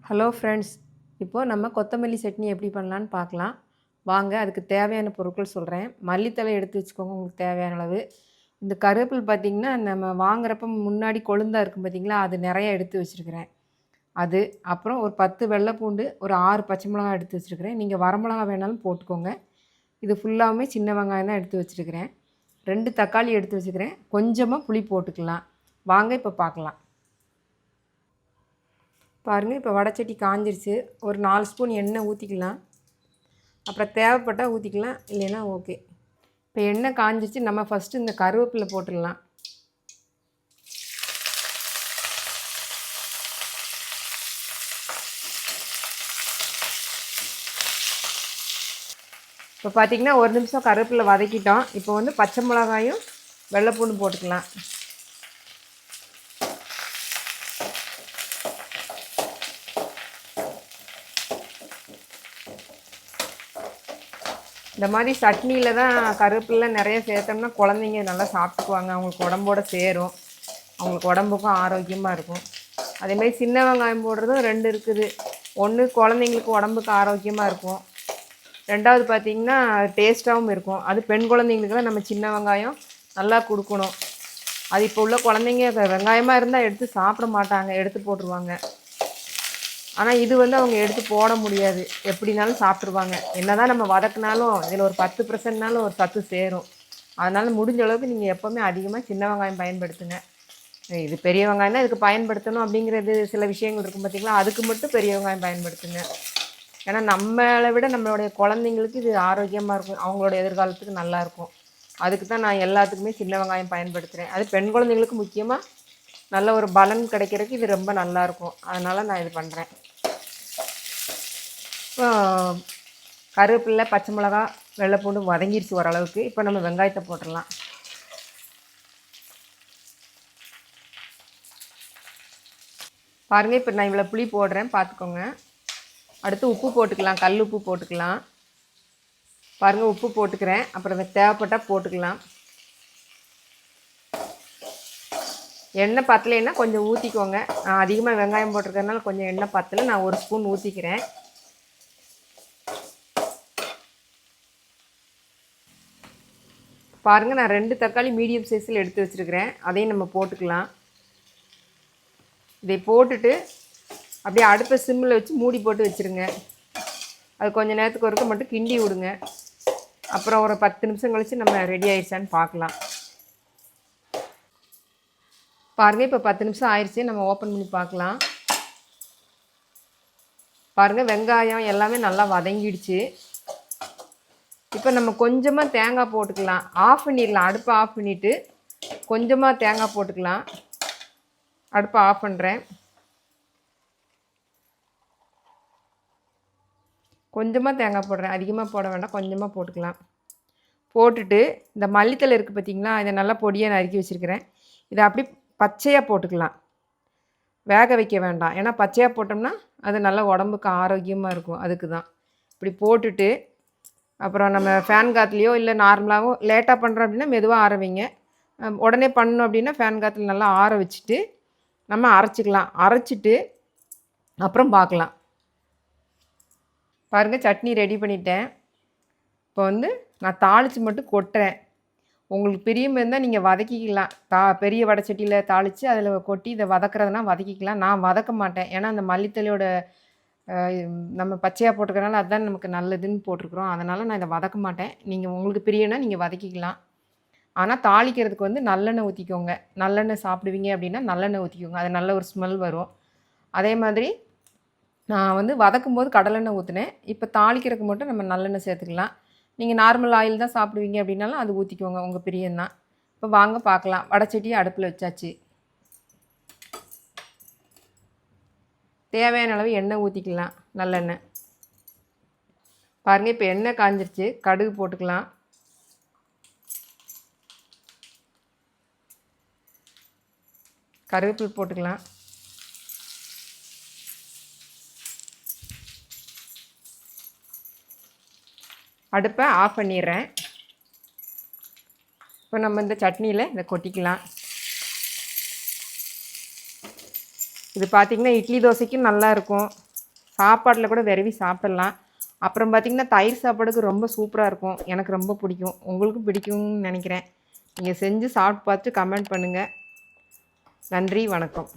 Hello friends, இப்போது நம்ம கொத்தமல்லி சட்னி எப்படி பண்ணலான்னு பார்க்கலாம் வாங்க. அதுக்கு தேவையான பொருட்கள் சொல்கிறேன். மல்லித்தழை எடுத்து வச்சுக்கோங்க உங்களுக்கு தேவையான அளவு. இந்த கருவேப்பிலை பார்த்திங்கன்னா நம்ம வாங்குறப்ப முன்னாடி கொழுந்தாக இருக்கும் பார்த்திங்களா, அது நிறையா எடுத்து வச்சுருக்கிறேன். அது அப்புறம் ஒரு 10 வெள்ளைப்பூண்டு, ஒரு 6 பச்சை மிளகா எடுத்து வச்சுருக்கிறேன். நீங்கள் வரமிளகா வேணாலும் போட்டுக்கோங்க. இது ஃபுல்லாகவுமே சின்ன வெங்காயம் தான் எடுத்து வச்சுருக்கிறேன். 2 தக்காளி எடுத்து வச்சுக்கிறேன். கொஞ்சமாக புளி போட்டுக்கலாம். வாங்க இப்போ பார்க்கலாம். பாருங்கள், இப்போ வடைச்சட்டி காஞ்சிருச்சு. ஒரு 4 ஸ்பூன் எண்ணெய் ஊற்றிக்கலாம். அப்புறம் தேவைப்பட்டால் ஊற்றிக்கலாம், இல்லைன்னா ஓகே. இப்போ எண்ணெய் காஞ்சிருச்சு. நம்ம ஃபஸ்ட்டு இந்த கருவேப்பிலை போட்டுடலாம். இப்போ பார்த்திங்கன்னா 1 நிமிஷம் கருவேப்பிலை வதக்கிட்டோம். இப்போ வந்து பச்சை மிளகாயும் வெள்ளைப்பூண்டு போட்டுக்கலாம். இந்த மாதிரி சட்னியில் தான் கருவேப்பிலை நிறைய சேர்த்தோம்னா குழந்தைங்க நல்லா சாப்பிட்டுக்குவாங்க. அவங்களுக்கு உடம்போட சேரும், அவங்களுக்கு உடம்புக்கும் ஆரோக்கியமாக இருக்கும். அதேமாதிரி சின்ன வெங்காயம் போடுறதும் 2 இருக்குது. ஒன்று குழந்தைங்களுக்கு உடம்புக்கு ஆரோக்கியமாக இருக்கும், 2வது பார்த்திங்கன்னா டேஸ்ட்டாகவும் இருக்கும். அது பெண் குழந்தைங்களுக்குலாம் நம்ம சின்ன வெங்காயம் நல்லா கொடுக்கணும். அது இப்போ உள்ள குழந்தைங்க வெங்காயமாக இருந்தால் எடுத்து சாப்பிட மாட்டாங்க, எடுத்து போட்டுருவாங்க. ஆனால் இது வந்து அவங்க எடுத்து போட முடியாது, எப்படினாலும் சாப்பிட்ருவாங்க. என்ன தான் நம்ம வதக்குனாலும் இதில் ஒரு 10%னாலும் ஒரு சத்து சேரும். அதனால் முடிஞ்ச அளவுக்கு நீங்கள் எப்போவுமே அதிகமாக சின்ன வெங்காயம் பயன்படுத்துங்க. இது பெரிய வெங்காயம் தான் இதுக்கு பயன்படுத்தணும் அப்படிங்கிறது சில விஷயங்கள் இருக்கும் பார்த்திங்களா, அதுக்கு மட்டும் பெரிய வெங்காயம் பயன்படுத்துங்க. ஏன்னா நம்மளை விட நம்மளுடைய குழந்தைங்களுக்கு இது ஆரோக்கியமாக இருக்கும், அவங்களோட எதிர்காலத்துக்கு நல்லாயிருக்கும். அதுக்கு தான் நான் எல்லாத்துக்குமே சின்ன வெங்காயம் பயன்படுத்துகிறேன். அது பெண் குழந்தைங்களுக்கு முக்கியமாக நல்ல ஒரு பலன் கிடைக்கிறதுக்கு இது ரொம்ப நல்லாயிருக்கும். அதனால் நான் இது பண்ணுறேன். இப்போ கருவேப்பிலை, பச்சை மிளகா, வெள்ளைப்பூண்டு வதங்கிடுச்சு ஓரளவுக்கு. இப்போ நம்ம வெங்காயத்தை போட்டுடலாம். பாருங்கள், இப்போ நான் இவ்வளோ புளி போடுறேன், பார்த்துக்கோங்க. அடுத்து உப்பு போட்டுக்கலாம், கல் உப்பு போட்டுக்கலாம். பாருங்கள், உப்பு போட்டுக்கிறேன். அப்புறம் தேவைப்பட்டால் போட்டுக்கலாம். எண்ணெய் பத்தலைன்னா கொஞ்சம் ஊற்றிக்கோங்க. நான் அதிகமாக வெங்காயம் போட்டிருக்கறதுனால கொஞ்சம் எண்ணெய் பத்தலை, நான் 1 ஸ்பூன் ஊற்றிக்கிறேன். பாருங்கள், நான் 2 தக்காளி மீடியம் சைஸில் எடுத்து வச்சுருக்கிறேன். அதையும் நம்ம போட்டுக்கலாம். இதை போட்டுட்டு அப்படியே அடுப்பை சிம்மில் வச்சு மூடி போட்டு வச்சுருங்க. அது கொஞ்சம் நேரத்துக்கு ஒருக்க மட்டும் கிண்டி விடுங்க. அப்புறம் ஒரு 10 நிமிஷம் கழித்து நம்ம ரெடி ஆயிடுச்சான்னு பார்க்கலாம். பாருங்கள், இப்போ 10 நிமிஷம் ஆயிடுச்சு. நம்ம ஓப்பன் பண்ணி பார்க்கலாம். பாருங்கள், வெங்காயம் எல்லாமே நல்லா வதங்கிடுச்சு. இப்போ நம்ம கொஞ்சமாக தேங்காய் போட்டுக்கலாம். ஆஃப் பண்ணிடலாம், அடுப்பை ஆஃப் பண்ணிவிட்டு கொஞ்சமாக தேங்காய் போட்டுக்கலாம். அடுப்பை ஆஃப் பண்ணுறேன். கொஞ்சமாக தேங்காய் போடுறேன், அதிகமாக போட வேண்டாம், கொஞ்சமாக போட்டுக்கலாம். போட்டுட்டு இந்த மல்லித்தழை இருக்குது பார்த்திங்களா, இதை நல்லா பொடியாக நறுக்கி வச்சுருக்கிறேன். இதை அப்படி பச்சையாக போட்டுக்கலாம், வேக வைக்க வேண்டாம். ஏன்னா பச்சையாக போட்டோம்னா அது நல்லா உடம்புக்கு ஆரோக்கியமாக இருக்கும். அதுக்கு தான் இப்படி போட்டுட்டு அப்புறம் நம்ம ஃபேன் காற்றுலையோ இல்லை நார்மலாகவோ லேட்டாக பண்ணுறோம் அப்படின்னா மெதுவாக ஆற வைங்க. உடனே பண்ணணும் அப்படின்னா ஃபேன் காற்றுல நல்லா ஆற வச்சுட்டு நம்ம அரைச்சிக்கலாம். அரைச்சிட்டு அப்புறம் பார்க்கலாம். பாருங்கள், சட்னி ரெடி பண்ணிட்டேன். இப்போ வந்து நான் தாளித்து மட்டும் கொட்டுறேன். உங்களுக்கு பிரியம் இருந்தால் நீங்கள் வதக்கிக்கலாம். பெரிய வடைச்சட்டியில் தாளித்து அதில் கொட்டி இதை வதக்கிறதுனா வதக்கிக்கலாம். நான் வதக்க மாட்டேன், ஏன்னா அந்த மல்லித்தலையோட நம்ம பச்சையாக போட்டுக்கிறனால அதுதான் நமக்கு நல்லதுன்னு போட்டிருக்குறோம். அதனால் நான் இதை வதக்க மாட்டேன். நீங்கள் உங்களுக்கு பிரியம்னா நீங்கள் வதக்கிக்கலாம். ஆனால் தாளிக்கிறதுக்கு வந்து நல்லெண்ணெய் ஊற்றிக்கோங்க. நல்லெண்ணெய் சாப்பிடுவீங்க அப்படின்னா நல்லெண்ணெய் ஊற்றிக்கோங்க, அது நல்ல ஒரு ஸ்மெல் வரும். அதே மாதிரி நான் வந்து வதக்கும் போது கடலெண்ணெய் ஊற்றினேன். இப்போ தாளிக்கிறதுக்கு மட்டும் நம்ம நல்லெண்ணெய் சேர்த்துக்கலாம். நீங்கள் நார்மல் ஆயில் தான் சாப்பிடுவீங்க அப்படின்னாலும் அது ஊற்றிக்கோங்க, உங்கள் பிரியம்தான். இப்போ வாங்க பார்க்கலாம். வடைச்சட்டியை அடுப்பில் வச்சாச்சு. தேவையான அளவு எண்ணெய் ஊற்றிக்கலாம், நல்லெண்ணெய். பாருங்கள், இப்போ எண்ணெய் காஞ்சிருச்சு. கடுகு போட்டுக்கலாம். கருவேப்பிலை போட்டுக்கலாம். அடுப்பை ஆஃப் பண்ணிடுறேன். இப்போ நம்ம இந்த சட்னியில் இதை கொட்டிக்கலாம். இது பார்த்திங்கன்னா இட்லி தோசைக்கும் நல்லாயிருக்கும். சாப்பாட்டில் கூட விரவி சாப்பிட்லாம். அப்புறம் பார்த்திங்கன்னா தயிர் சாப்பாடுக்கு ரொம்ப சூப்பராக இருக்கும். எனக்கு ரொம்ப பிடிக்கும். உங்களுக்கும் பிடிக்கும்னு நினைக்கிறேன். நீங்கள் செஞ்சு சாப்பிட்டு பார்த்து கமெண்ட் பண்ணுங்கள். நன்றி, வணக்கம்.